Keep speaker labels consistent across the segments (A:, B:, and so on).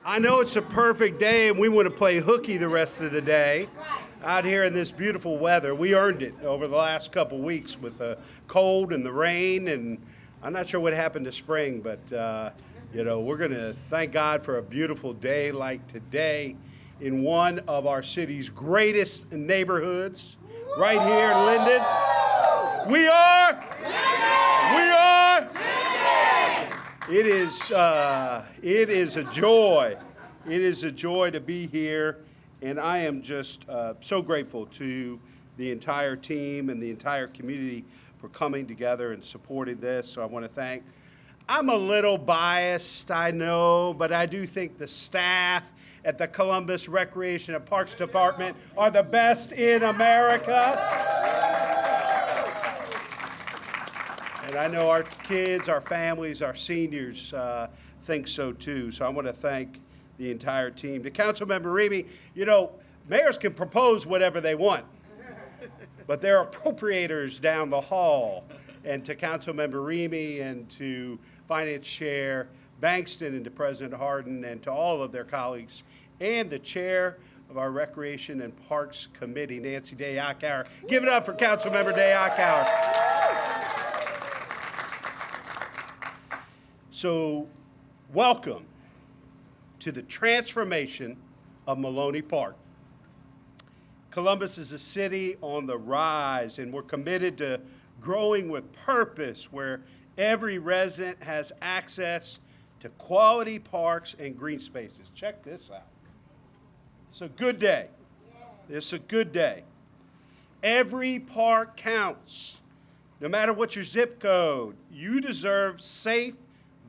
A: I know it's a perfect day and we want to play hooky the rest of the day out here in this beautiful weather. We earned it over the last couple weeks with the cold and the rain, and I'm not sure what happened to spring, but we're going to thank God for a beautiful day like today in one of our city's greatest neighborhoods right here in Linden. We are. It is a joy. It is a joy to be here, and I am just so grateful to the entire team and the entire community for coming together and supporting this. So I want to thank. I'm a little biased, I know, but I do think the staff at the Columbus Recreation and Parks Department are the best in America. And I know our kids, our families, our seniors think so too. So I want to thank the entire team. To Councilmember Remy, mayors can propose whatever they want, but there are appropriators down the hall. And to Councilmember Remy and to Finance Chair Bankston and to President Hardin and to all of their colleagues and the chair of our Recreation and Parks Committee, Nancy Day-Ackower. Give it up for Councilmember Day-Ackower. So, welcome to the transformation of Maloney Park. Columbus is a city on the rise, and we're committed to growing with purpose, where every resident has access to quality parks and green spaces. Check this out. It's a good day. It's a good day. Every park counts. No matter what your zip code, you deserve safe,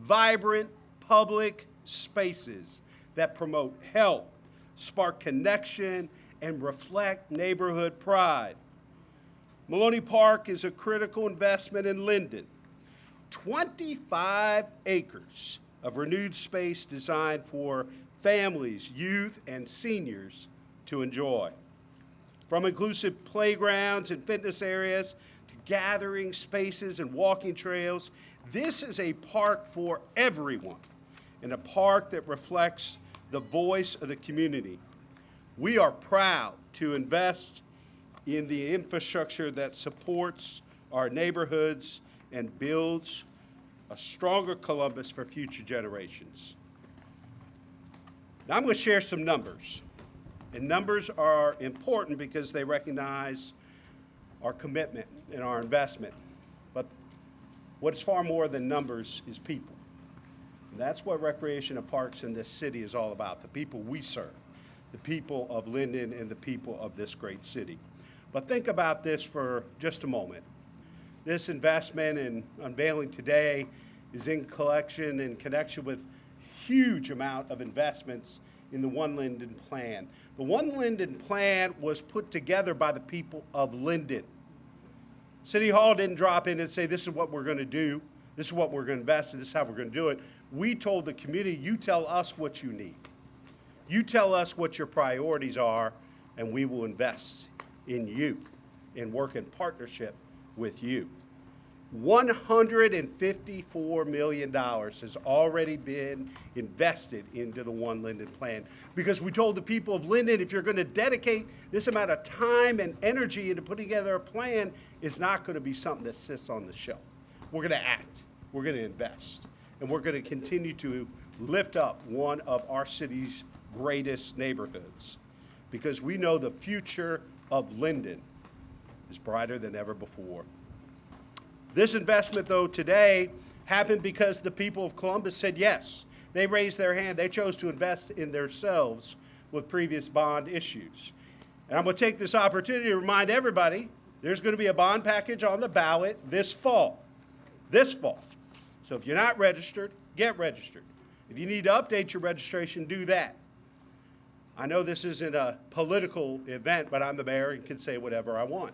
A: vibrant public spaces that promote health, spark connection, and reflect neighborhood pride. Maloney Park is a critical investment in Linden. 25 acres of renewed space designed for families, youth, and seniors to enjoy. From inclusive playgrounds and fitness areas to gathering spaces and walking trails, this is a park for everyone, and a park that reflects the voice of the community. We are proud to invest in the infrastructure that supports our neighborhoods and builds a stronger Columbus for future generations. Now I'm going to share some numbers. And numbers are important because they recognize our commitment and our investment. But what's far more than numbers is people. And that's what Recreation and Parks in this city is all about, the people we serve, the people of Linden and the people of this great city. But think about this for just a moment. This investment and unveiling today is in connection with huge amount of investments in the One Linden Plan. The One Linden Plan was put together by the people of Linden. City Hall didn't drop in and say, this is what we're going to do, this is what we're going to invest in, this is how we're going to do it. We told the community, you tell us what you need. You tell us what your priorities are, and we will invest in you and work in partnership with you. $154 million has already been invested into the One Linden Plan because we told the people of Linden, if you're going to dedicate this amount of time and energy into putting together a plan, it's not going to be something that sits on the shelf. We're going to act, we're going to invest, and we're going to continue to lift up one of our city's greatest neighborhoods because we know the future of Linden is brighter than ever before. This investment, though, today happened because the people of Columbus said yes. They raised their hand. They chose to invest in themselves with previous bond issues. And I'm going to take this opportunity to remind everybody there's going to be a bond package on the ballot this fall. This fall. So if you're not registered, get registered. If you need to update your registration, do that. I know this isn't a political event, but I'm the mayor and can say whatever I want.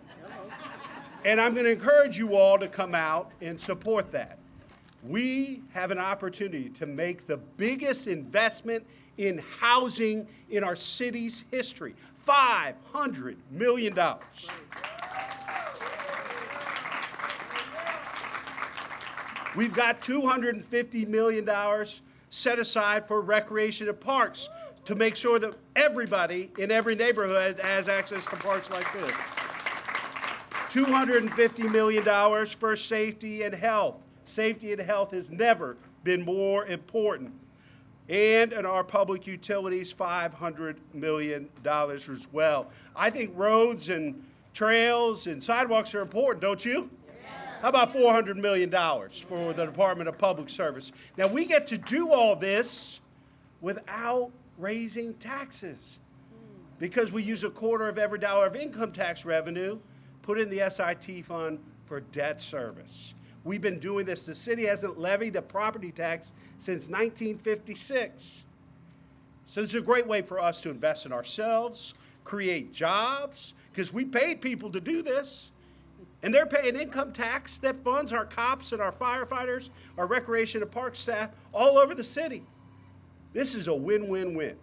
A: And I'm going to encourage you all to come out and support that. We have an opportunity to make the biggest investment in housing in our city's history, $500 million. We've got $250 million set aside for recreation and parks to make sure that everybody in every neighborhood has access to parks like this. $250 million for safety and health. Safety and health has never been more important. And in our public utilities, $500 million as well. I think roads and trails and sidewalks are important, don't you? How about $400 million for the Department of Public Service? Now, we get to do all this without raising taxes because we use a quarter of every dollar of income tax revenue put in the SIT fund for debt service. We've been doing this. The city hasn't levied a property tax since 1956. So this is a great way for us to invest in ourselves, create jobs, because we paid people to do this. And they're paying income tax that funds our cops and our firefighters, our recreation and park staff all over the city. This is a win-win-win.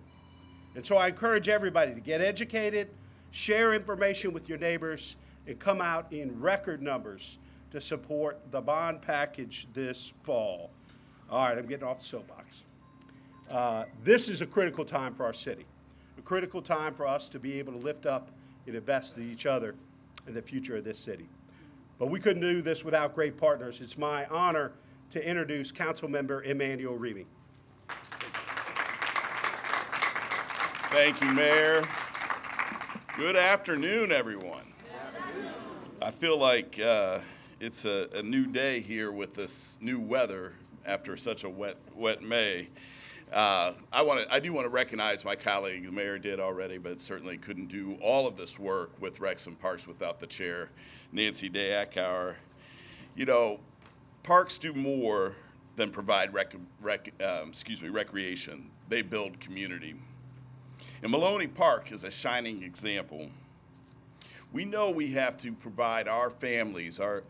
A: And so I encourage everybody to get educated, share information with your neighbors, and come out in record numbers to support the bond package this fall. All right, I'm getting off the soapbox. This is a critical time for our city, a critical time for us to be able to lift up and invest in each other in the future of this city. But we couldn't do this without great partners. It's my honor to introduce Councilmember Emmanuel Reamey.
B: Thank you, Mayor. Good afternoon, everyone. I feel like it's a new day here with this new weather after such a wet May. I do want to recognize my colleague, the mayor did already, but certainly couldn't do all of this work with Rex and Parks without the chair, Nancy Day-Ackauer. You know, parks do more than provide recreation. They build community. And Maloney Park is a shining example. We know we have to provide our families, our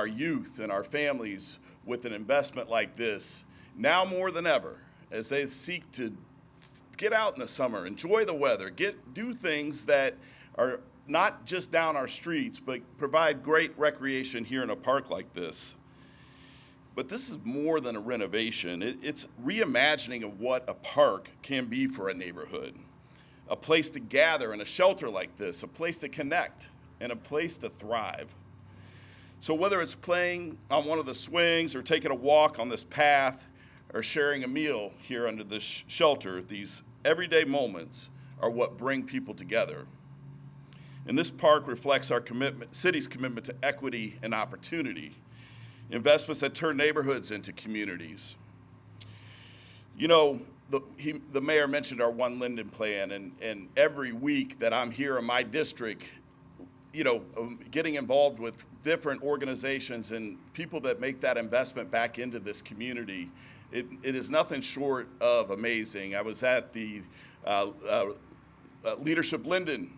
B: youth and our families with an investment like this now more than ever as they seek to get out in the summer, enjoy the weather, do things that are not just down our streets, but provide great recreation here in a park like this. But this is more than a renovation. It's reimagining of what a park can be for a neighborhood. A place to gather in a shelter like this, a place to connect, and a place to thrive. So whether it's playing on one of the swings or taking a walk on this path or sharing a meal here under this shelter, these everyday moments are what bring people together. And this park reflects our city's commitment to equity and opportunity, investments that turn neighborhoods into communities. You know, the mayor mentioned our One Linden plan, and every week that I'm here in my district, you know, getting involved with different organizations and people that make that investment back into this community, it is nothing short of amazing. I was at the Leadership Linden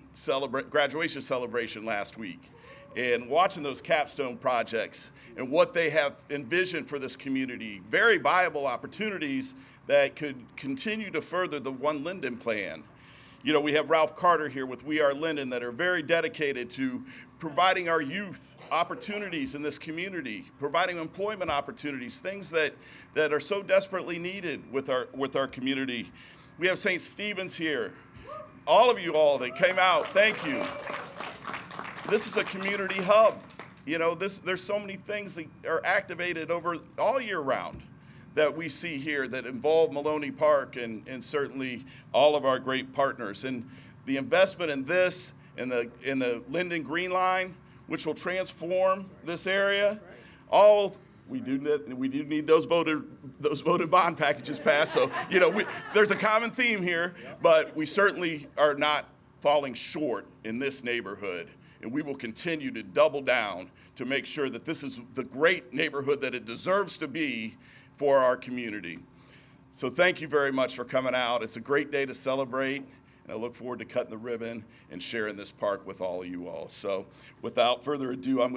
B: graduation celebration last week, and watching those capstone projects and what they have envisioned for this community, very viable opportunities that could continue to further the One Linden plan. You know, we have Ralph Carter here with We Are Linden that are very dedicated to providing our youth opportunities in this community, providing employment opportunities, things that are so desperately needed with our community. We have St. Stephen's here. All of you all that came out, thank you. This is a community hub. You know, there's so many things that are activated over all year round that we see here that involve Maloney Park and certainly all of our great partners. And the investment in this, in the Linden Green Line, which will transform this area, we do need those voted bond packages passed. So, you know, there's a common theme here, but we certainly are not falling short in this neighborhood. And we will continue to double down to make sure that this is the great neighborhood that it deserves to be for our community. So thank you very much for coming out. It's a great day to celebrate, and I look forward to cutting the ribbon and sharing this park with all of you all. So without further ado,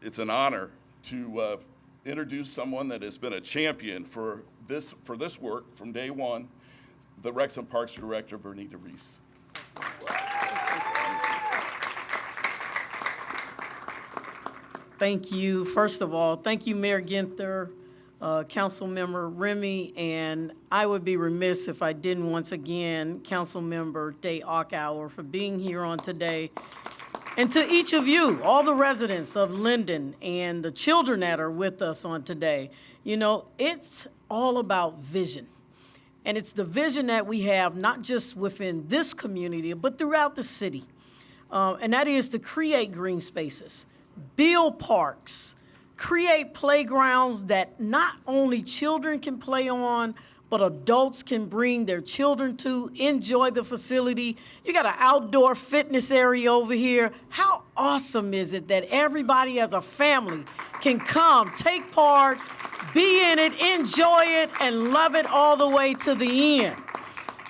B: it's an honor to introduce someone that has been a champion for this work from day one, the Rex and Parks Director, Bernita Reese.
C: Thank you. First of all, thank you, Mayor Ginther, Councilmember Remy, and I would be remiss if I didn't once again Councilmember Day Ockauer for being here on today. And to each of you, all the residents of Linden and the children that are with us on today, you know, it's all about vision. And it's the vision that we have not just within this community, but throughout the city. And that is to create green spaces, build parks, create playgrounds that not only children can play on, but adults can bring their children to, enjoy the facility. You got an outdoor fitness area over here. How awesome is it that everybody as a family can come, take part, be in it, enjoy it, and love it all the way to the end?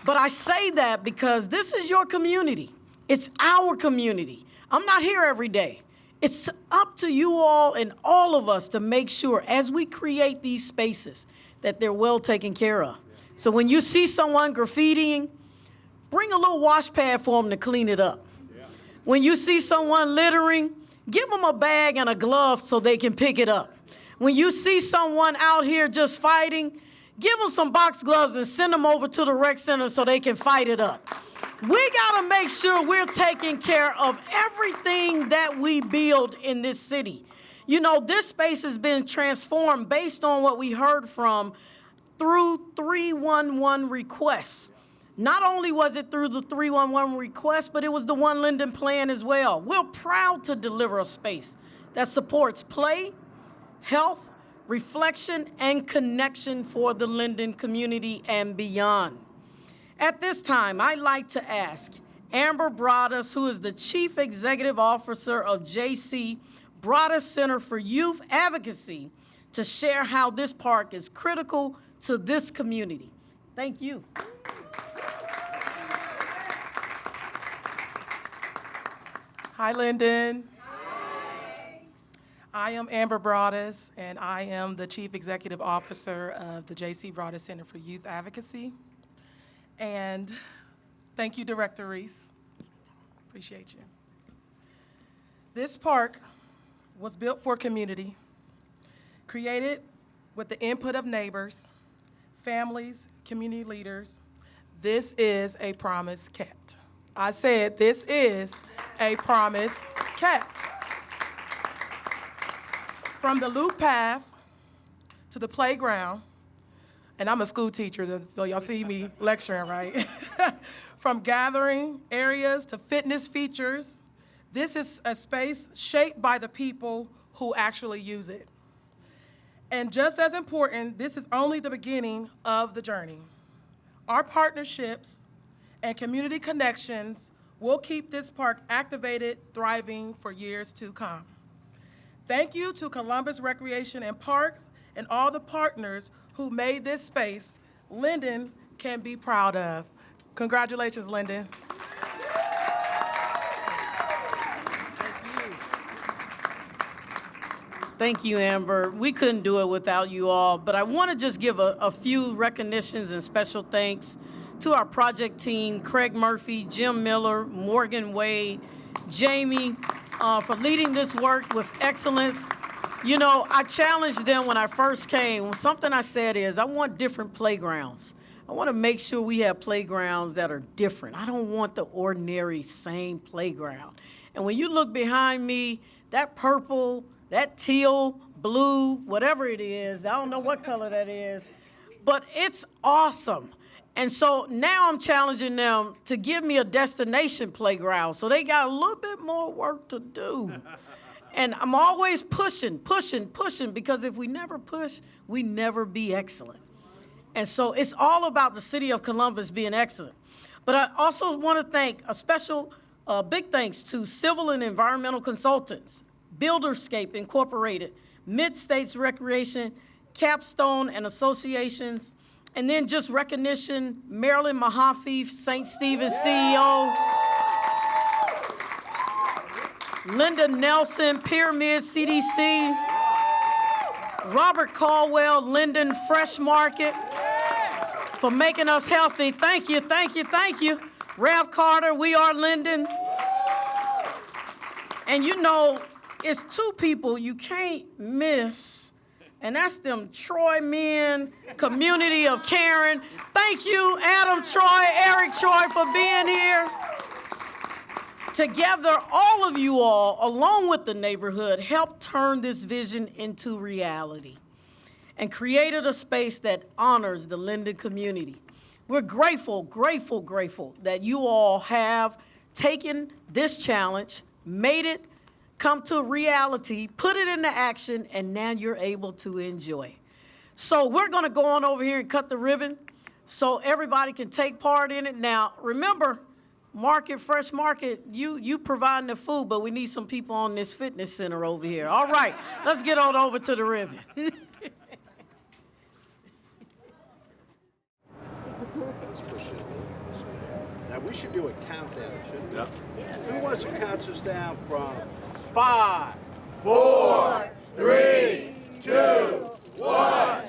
C: But I say that because this is your community. It's our community. I'm not here every day. It's up to you all and all of us to make sure as we create these spaces that they're well taken care of. So when you see someone graffitiing, bring a little wash pad for them to clean it up. When you see someone littering, give them a bag and a glove so they can pick it up. When you see someone out here just fighting, give them some box gloves and send them over to the rec center so they can fight it up. We gotta make sure we're taking care of everything that we build in this city. You know, this space has been transformed based on what we heard from through 311 requests. Not only was it through the 311 request, but it was the One Linden plan as well. We're proud to deliver a space that supports play, health, reflection, and connection for the Linden community and beyond. At this time, I'd like to ask Amber Broaddus, who is the Chief Executive Officer of J.C. Broaddus Center for Youth Advocacy, to share how this park is critical to this community. Thank you.
D: Hi, Linden. Hi. I am Amber Broaddus, and I am the Chief Executive Officer of the J.C. Broaddus Center for Youth Advocacy. And thank you, Director Reese. Appreciate you. This park was built for community, created with the input of neighbors, families, community leaders. This is a promise kept. I said this is a promise kept. From the loop path to the playground, and I'm a school teacher, so y'all see me lecturing, right? From gathering areas to fitness features, this is a space shaped by the people who actually use it. And just as important, this is only the beginning of the journey. Our partnerships and community connections will keep this park activated, thriving for years to come. Thank you to Columbus Recreation and Parks and all the partners who made this space Linden can be proud of. Congratulations, Linden.
C: Thank you, Amber. We couldn't do it without you all, but I want to just give a few recognitions and special thanks to our project team, Craig Murphy, Jim Miller, Morgan Wade, Jamie, for leading this work with excellence. You know, I challenged them when I first came. Something I said is, I want different playgrounds. I want to make sure we have playgrounds that are different. I don't want the ordinary same playground. And when you look behind me, that purple, that teal, blue, whatever it is, I don't know what color that is, but it's awesome. And so now I'm challenging them to give me a destination playground. So they got a little bit more work to do. And I'm always pushing, because if we never push, we never be excellent. And so it's all about the city of Columbus being excellent. But I also want to thank a special big thanks to civil and environmental consultants, Builderscape Incorporated, Mid-States Recreation, Capstone and Associations, and then just recognition, Marilyn Mahaffey, St. Stephen's CEO, Linda Nelson, Pyramid CDC, Robert Caldwell, Linden Fresh Market, for making us healthy. Thank you, thank you, thank you. Rev Carter, We Are Linden. And you know, it's two people you can't miss And that's them Troy men, community of Karen. Thank you, Adam Troy, Eric Troy, for being here. Together, all of you all, along with the neighborhood, helped turn this vision into reality and created a space that honors the Linden community. We're grateful, grateful, grateful that you all have taken this challenge, made it come to reality, put it into action, and now you're able to enjoy. So we're gonna go on over here and cut the ribbon so everybody can take part in it. Now, remember, Fresh Market, you providing the food, but we need some people on this fitness center over here. All right, let's get on over to the ribbon.
A: Let's push it a little closer. Now, we should do a countdown, shouldn't we? Yeah. Who wants to count us down from 5, 4, 3, 2, 1.
E: I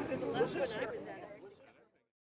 E: said the left one I was at.